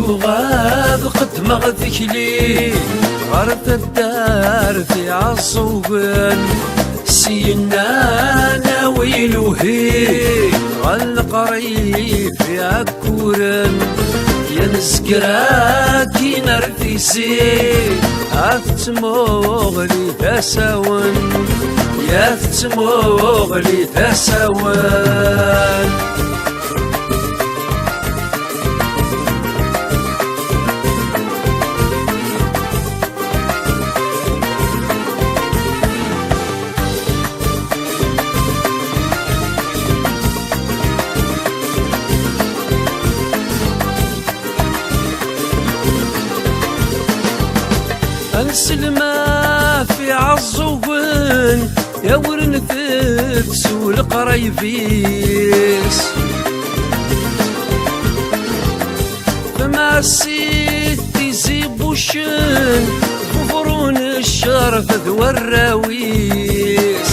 غاد قد ما غذكلي غرت الدار في عالصوبن سينا ناويلوهي غالقريب في عكورن يا نسكراكي نرفيسي أفتموغلي تساون يا فتموغلي تساون السلمة في عالزوبن يا ورن ثبس والقرايبيس فما السيد يزيب وشن بفرون الشرف ذو الراويس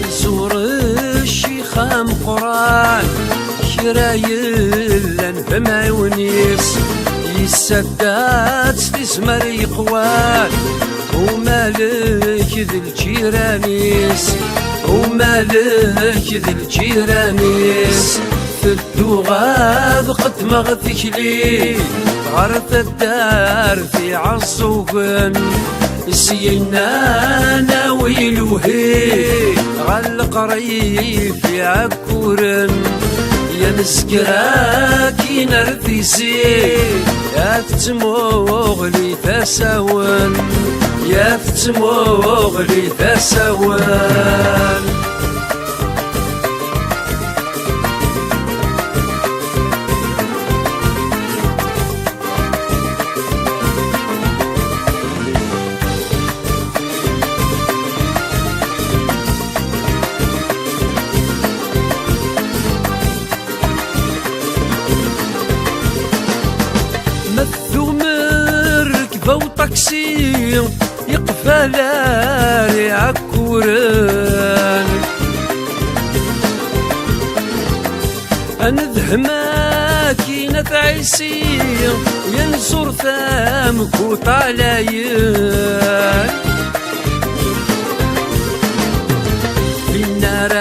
نزور الشيخة مقران شرايل لنفهم عيونيس السدات تسمر يقوان ومالك ذي الجيرانيس ومالك ذي الجيرانيس الدوغاد قد ما غثكلي غرت الدار في عالصوبن سينا ناويلوهي غالقريب في عكورن يا نسكراكي نرفيسي يا فتموغلي تساون يا فتموغلي تساون مركبة وطاكسي يقفلاري عكوران أنذهماكي نتعيسي ينصر ثامك وطالايان في النار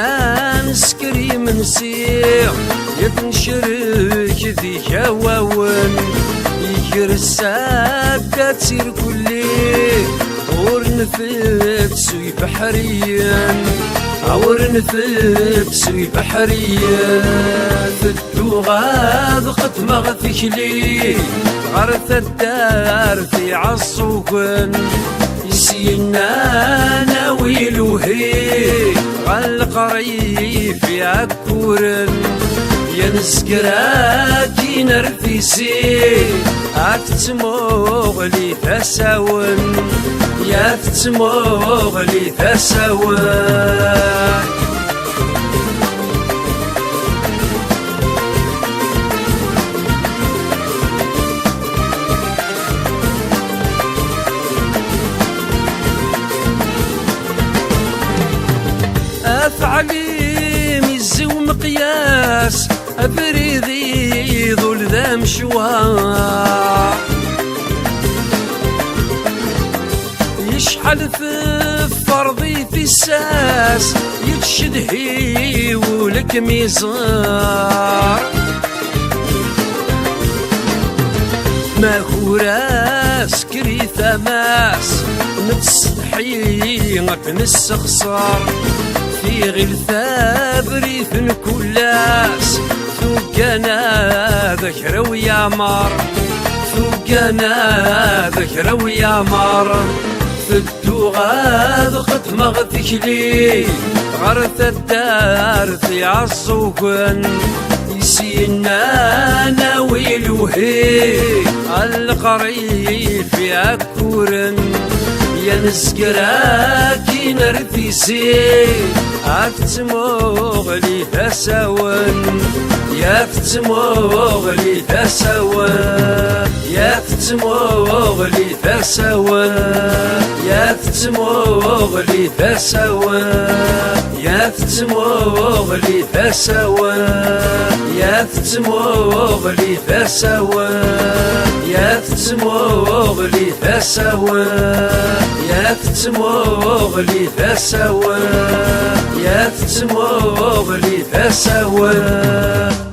نسكري منسيح يتنشرك ذي هواون يرساك تسير كلي ورنفك سوي بحريا ورنفك سوي بحريا الدوغاد قد ما غثكلي غرث الدار في عالصوبن يسينا ناويلوهي غالقريب في عكورن يا نسكراكي نرفيسي أفتموغلي تساون يا فتموغلي تساون أفعلي ميزي ومقياس أفريدي ذول ذا مشوار يشحل في فرضي في الساس يتشدهي ولك ميزار ما هو راس كري ثماس نتستحي نستخسر في غير ثابري ثن كلاس ثوقنا ذكر ويا مار ثوقنا ذكر ويا مار في الدوغاد قد ما غثكلي غرث الدار في عالصوبن يسينا ناويلوهي القريب في عكورن يا نسكراكي نرفيسي أفتموغلي تساون يا فتموغلي تساون يا فتموغلي تساون يا يا تتموغلي ثسوا يا تتموغلي ثسوا يا تتموغلي ثسوا يا تتموغلي ثسوا يا تتموغلي ثسوا يا تتموغلي ثسوا